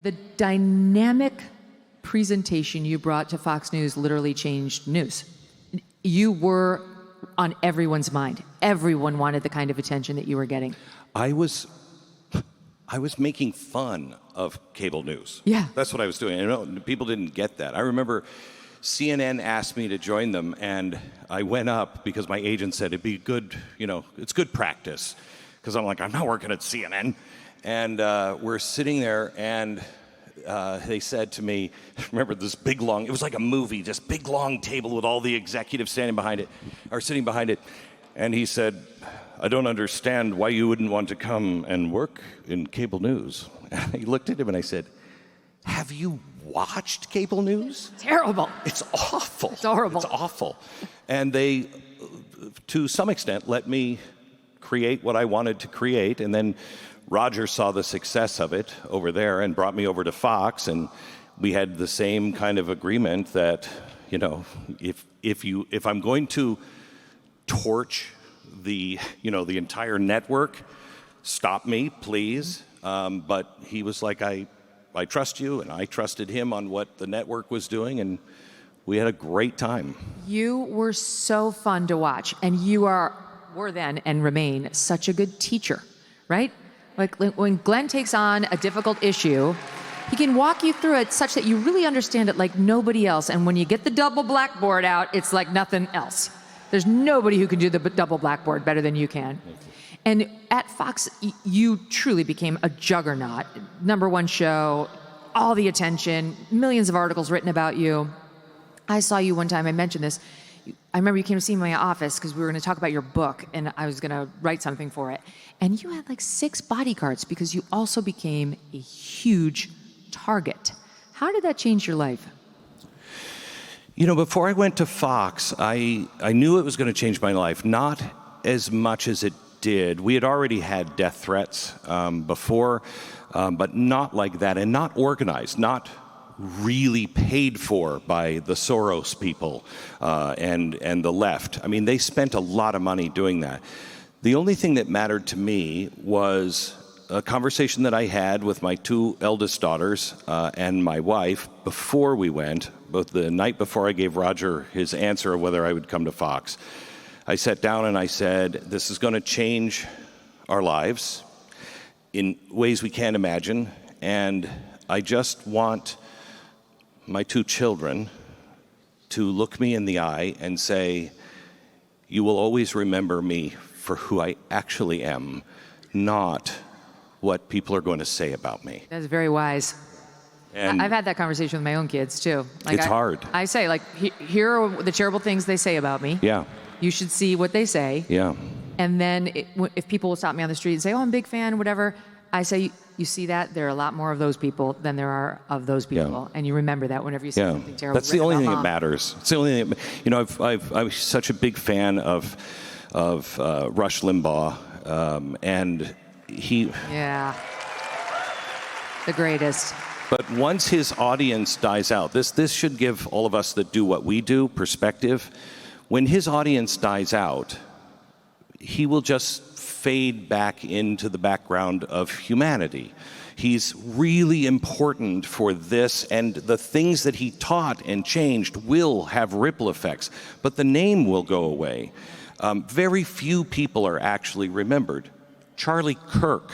The dynamic presentation you brought to Fox News literally changed news. You were on everyone's mind. Everyone wanted the kind of attention that you were getting. I was making fun of cable news. Yeah. That's what I was doing. You know, people didn't get that. I remember CNN asked me to join them, and I went up because my agent said it'd be good, you know, it's good practice. Because I'm like, I'm not working at CNN. And we're sitting there, and they said to me, remember this big long, it was like a movie, this big long table with all the executives standing behind it, or sitting behind it. And he said, I don't understand why you wouldn't want to come and work in cable news. And I looked at him and I said, have you watched cable news? Terrible. It's awful. It's horrible. It's awful. And they, to some extent, let me create what I wanted to create. And then Roger saw the success of it over there and brought me over to Fox. And we had the same kind of agreement that, you know, if I'm going to torch the entire network, stop me, please. But he was like, I trust you, and I trusted him on what the network was doing, and we had a great time. You were so fun to watch, and you were then and remain such a good teacher, right? Like when Glenn takes on a difficult issue, he can walk you through it such that you really understand it like nobody else. And when you get the double blackboard out, it's like nothing else. There's nobody who can do the double blackboard better than you can. And at Fox, you truly became a juggernaut. #1 show, all the attention, millions of articles written about you. I saw you one time, I mentioned this. I remember you came to see me in my office because we were going to talk about your book, and I was going to write something for it. And you had like 6 bodyguards because you also became a huge target. How did that change your life? You know, before I went to Fox, I knew it was going to change my life, not as much as it did. We had already had death threats before, but not like that, and not organized, not really paid for by the Soros people and the left. I mean, they spent a lot of money doing that. The only thing that mattered to me was a conversation that I had with my 2 eldest daughters and my wife before we went, both the night before I gave Roger his answer of whether I would come to Fox. I sat down and I said, this is going to change our lives in ways we can't imagine, and I just want my 2 children to look me in the eye and say, you will always remember me for who I actually am, not what people are going to say about me. That's very wise. And I've had that conversation with my own kids too. Like it's hard. I say, like, here are the terrible things they say about me. Yeah. You should see what they say. Yeah. And then if people will stop me on the street and say, oh, I'm a big fan, whatever, I say, you see that? There are a lot more of those people than there are of those people. Yeah. And you remember that whenever you see something terrible. That's the only thing that matters. It's the only thing, you know, I was such a big fan of Rush Limbaugh, and he... Yeah. The greatest. But once his audience dies out, this should give all of us that do what we do perspective. When his audience dies out, he will just fade back into the background of humanity. He's really important for this, and the things that he taught and changed will have ripple effects, but the name will go away. Very few people are actually remembered. Charlie Kirk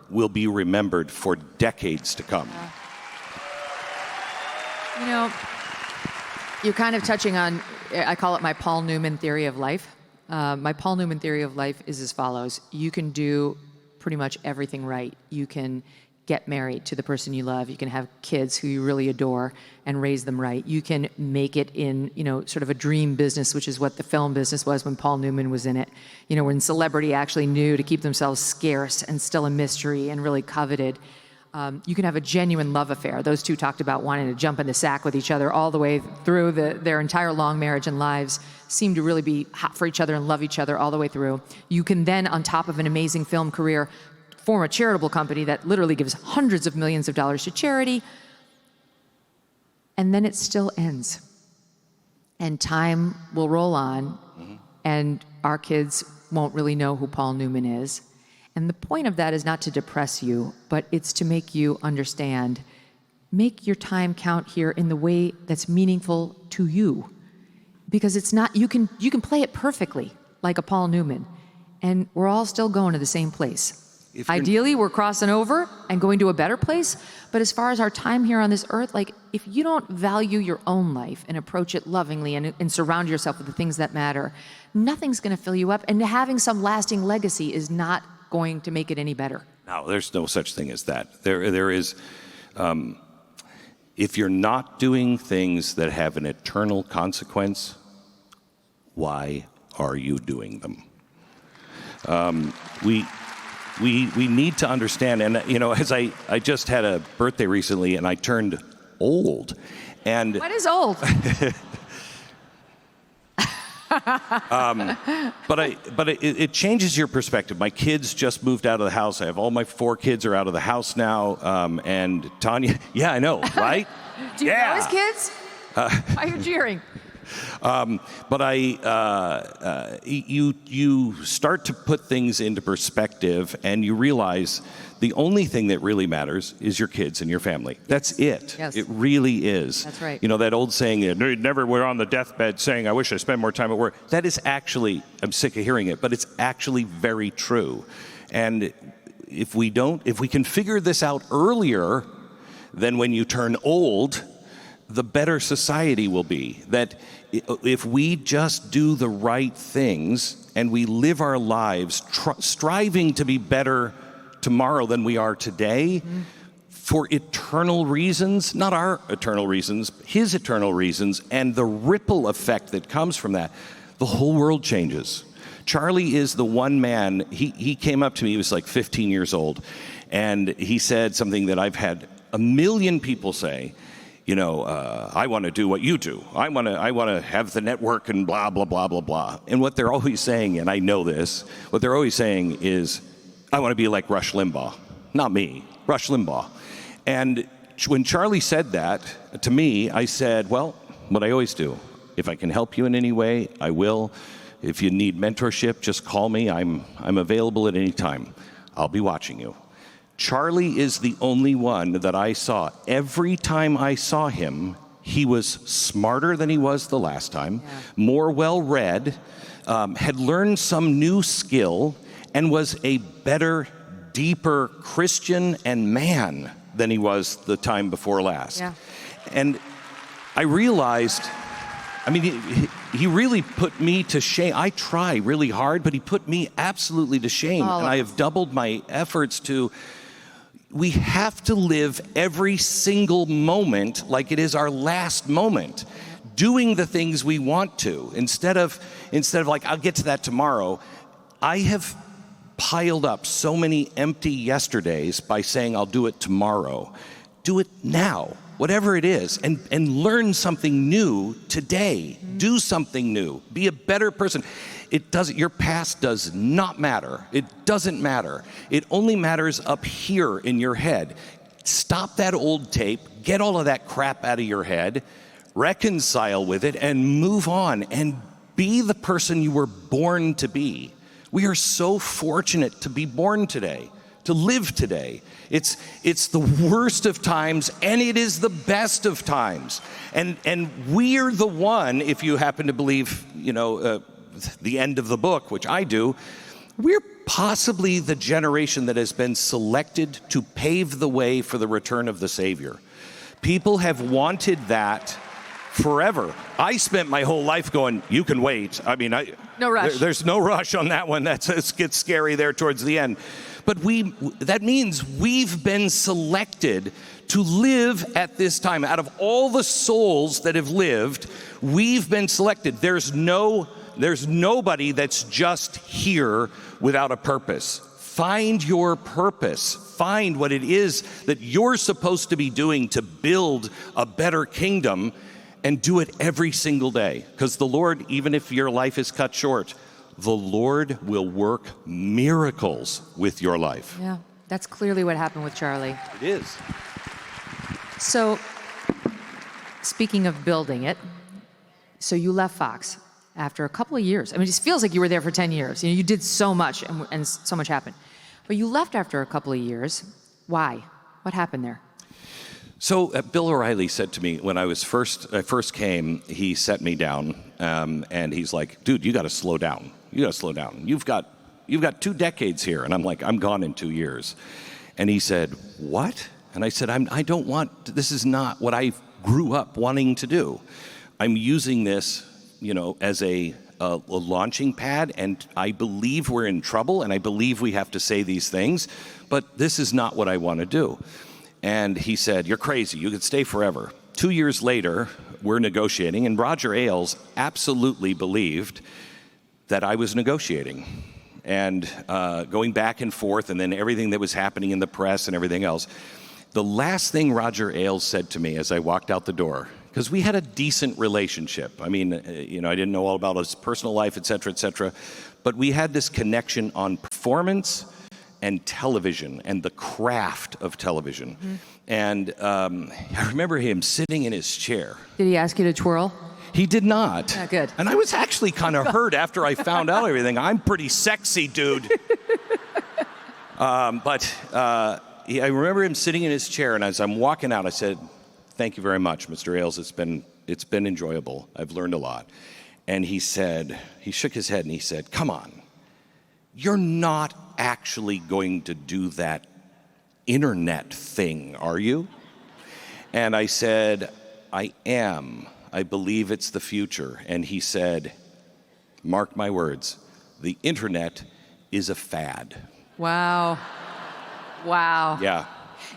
will be remembered for decades to come. You know, you're kind of touching on, I call it my Paul Newman theory of life. My Paul Newman theory of life is as follows. You can do pretty much everything right. You can get married to the person you love. You can have kids who you really adore and raise them right. You can make it in, you know, sort of a dream business, which is what the film business was when Paul Newman was in it. You know, when celebrity actually knew to keep themselves scarce and still a mystery and really coveted. You can have a genuine love affair. Those 2 talked about wanting to jump in the sack with each other all the way through their entire long marriage and lives, seem to really be hot for each other and love each other all the way through. You can then, on top of an amazing film career, form a charitable company that literally gives hundreds of millions of dollars to charity, and then it still ends. And time will roll on, and our kids won't really know who Paul Newman is. And the point of that is not to depress you, but it's to make you understand make your time count here in the way that's meaningful to you. Because it's not, you can play it perfectly, like a Paul Newman, and we're all still going to the same place. Ideally, we're crossing over and going to a better place, but as far as our time here on this earth, like, if you don't value your own life and approach it lovingly and surround yourself with the things that matter, nothing's going to fill you up, and having some lasting legacy is not going to make it any better. No, there's no such thing as that. There is, if you're not doing things that have an eternal consequence, why are you doing them? We need to understand, and as I just had a birthday recently, and I turned old, and what is old? But it changes your perspective. My kids just moved out of the house. I have all my 4 kids are out of the house now, and Tanya, yeah, I know, right? Do you know his kids? Why are you cheering? But you start to put things into perspective, and you realize the only thing that really matters is your kids and your family. That's it. Yes. It really is. That's right. That old saying, never were on the deathbed saying, I wish I spent more time at work. That is actually, I'm sick of hearing it, but it's actually very true. And if we can figure this out earlier than when you turn old, the better society will be. That if we just do the right things and we live our lives striving to be better tomorrow than we are today, for eternal reasons, not our eternal reasons, his eternal reasons, and the ripple effect that comes from that, the whole world changes. Charlie is the one man, he came up to me, he was like 15 years old, and he said something that I've had a million people say, I want to do what you do. I want to have the network and blah, blah, blah, blah, blah. And what they're always saying, and I know this, what they're always saying is, I want to be like Rush Limbaugh. Not me, Rush Limbaugh. And when Charlie said that to me, I said, well, what I always do, if I can help you in any way, I will. If you need mentorship, just call me. I'm available at any time. I'll be watching you. Charlie is the only one that I saw. Every time I saw him, he was smarter than he was the last time, more well-read, had learned some new skill, and was a better, deeper Christian and man than he was the time before last. Yeah. And I realized, he really put me to shame. I try really hard, but he put me absolutely to shame. And I have doubled my efforts to, we have to live every single moment like it is our last moment, doing the things we want to, instead of like, I'll get to that tomorrow. I have piled up so many empty yesterdays by saying I'll do it tomorrow. Do it now, whatever it is, and learn something new today. Do something new. Be a better person. Your past does not matter. It doesn't matter. It only matters up here in your head. Stop that old tape, get all of that crap out of your head, reconcile with it, and move on, and be the person you were born to be. We are so fortunate to be born today, to live today. It's the worst of times, and it is the best of times. And we're the one, if you happen to believe, the end of the book, which I do, we're possibly the generation that has been selected to pave the way for the return of the Savior. People have wanted that forever. I spent my whole life going, you can wait. No rush. There's no rush on that one. It gets scary there towards the end. But that means we've been selected to live at this time. Out of all the souls that have lived, we've been selected. There's nobody that's just here without a purpose. Find your purpose. Find what it is that you're supposed to be doing to build a better kingdom, and do it every single day. Because the Lord, even if your life is cut short, the Lord will work miracles with your life. Yeah, that's clearly what happened with Charlie. It is. So, speaking of building it, so you left Fox after a couple of years. It just feels like you were there for 10 years. You did so much, and so much happened. But you left after a couple of years. Why? What happened there? So Bill O'Reilly said to me when I first came, he set me down, and he's like, "Dude, you got to slow down. You got to slow down. You've got 2 decades here." And I'm like, "I'm gone in 2 years." And he said, "What?" And I said, I don't want. This is not what I grew up wanting to do. I'm using this, as a launching pad, and I believe we're in trouble, and I believe we have to say these things, but this is not what I want to do." And he said, "You're crazy. You could stay forever." 2 years later, we're negotiating, and Roger Ailes absolutely believed that I was negotiating and going back and forth, and then everything that was happening in the press and everything else. The last thing Roger Ailes said to me as I walked out the door, because we had a decent relationship. I mean, I didn't know all about his personal life, et cetera, but we had this connection on performance and television and the craft of television. Mm-hmm. And I remember him sitting in his chair. Did he ask you to twirl? He did not. Good. And I was actually kind of hurt after I found out everything. I'm pretty sexy, dude. I remember him sitting in his chair, and as I'm walking out, I said, "Thank you very much, Mr. Ailes. It's been enjoyable. I've learned a lot." And he shook his head and he said, "Come on, you're not actually going to do that internet thing, are you?" And I said, "I am. I believe it's the future." And he said, "Mark my words, the internet is a fad." Wow. Wow. Yeah.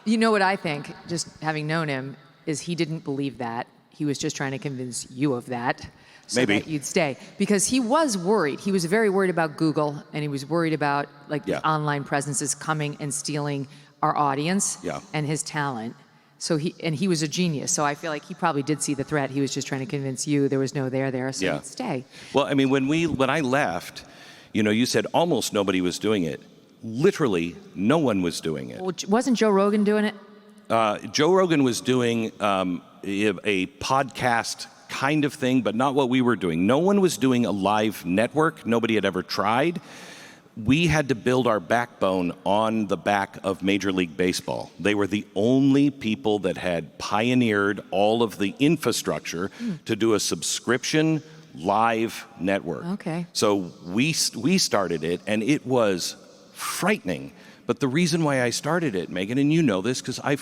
You know what I think, just having known him, is he didn't believe that. He was just trying to convince you of that so Maybe. that you'd stay. Because he was worried. He was very worried about Google, and he was worried about the online presences coming and stealing our audience and his talent. So he was a genius. So I feel like he probably did see the threat. He was just trying to convince you there was no there, so he'd stay. Well, I mean, when I left, you said almost nobody was doing it. Literally, no one was doing it. Well, wasn't Joe Rogan doing it? Joe Rogan was doing a podcast kind of thing, but not what we were doing. No one was doing a live network. Nobody had ever tried. We had to build our backbone on the back of Major League Baseball. They were the only people that had pioneered all of the infrastructure to do a subscription live network. Okay. So we started it, and it was frightening. But the reason why I started it, Megyn, and you know this, because I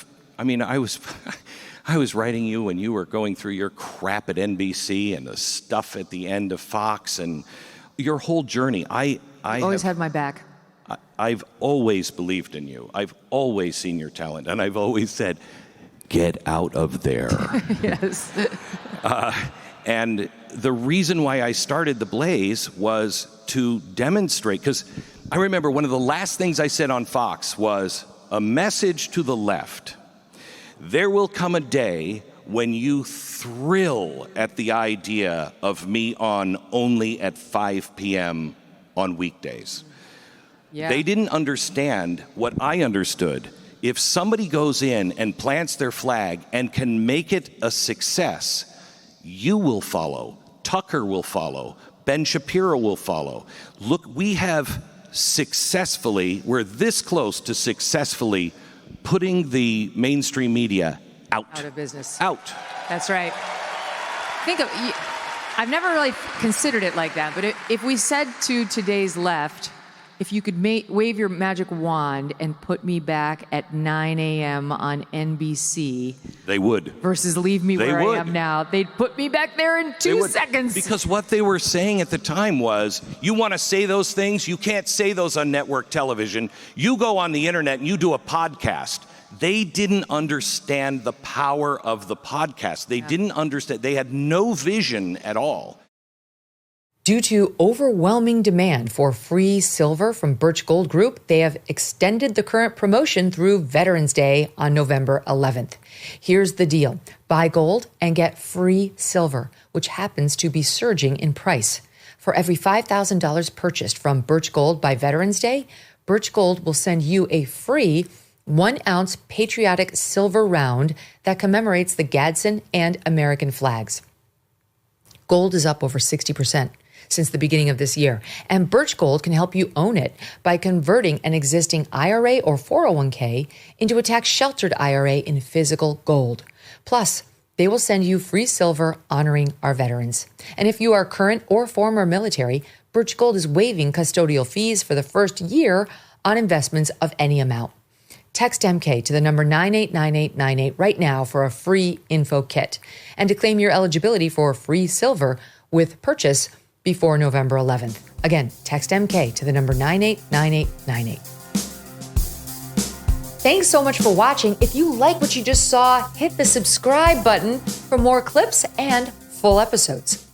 was writing you when you were going through your crap at NBC and the stuff at the end of Fox and your whole journey. I always had my back. I've always believed in you. I've always seen your talent, and I've always said, "Get out of there." Yes. And the reason why I started The Blaze was to demonstrate, because I remember one of the last things I said on Fox was a message to the left. There will come a day when you thrill at the idea of me on only at 5 p.m. on weekdays. Yeah. They didn't understand what I understood. If somebody goes in and plants their flag and can make it a success, you will follow. Tucker will follow. Ben Shapiro will follow. Look, we have we're this close to successfully putting the mainstream media out of business. Out. That's right. I've never really considered it like that, but if we said to today's left, if you could wave your magic wand and put me back at 9 a.m. on NBC, they would. Versus leave me where I am now, they'd put me back there in 2 seconds. Because what they were saying at the time was, you want to say those things? You can't say those on network television. You go on the internet and you do a podcast. They didn't understand the power of the podcast. They didn't understand. They had no vision at all. Due to overwhelming demand for free silver from Birch Gold Group, they have extended the current promotion through Veterans Day on November 11th. Here's the deal. Buy gold and get free silver, which happens to be surging in price. For every $5,000 purchased from Birch Gold by Veterans Day, Birch Gold will send you a free 1-ounce patriotic silver round that commemorates the Gadsden and American flags. Gold is up over 60%. since the beginning of this year. And Birch Gold can help you own it by converting an existing IRA or 401k into a tax-sheltered IRA in physical gold. Plus, they will send you free silver honoring our veterans. And if you are current or former military, Birch Gold is waiving custodial fees for the first year on investments of any amount. Text MK to the number 989898 right now for a free info kit and to claim your eligibility for free silver with purchase before November 11th. Again, text MK to the number 989898. Thanks so much for watching. If you like what you just saw, hit the subscribe button for more clips and full episodes.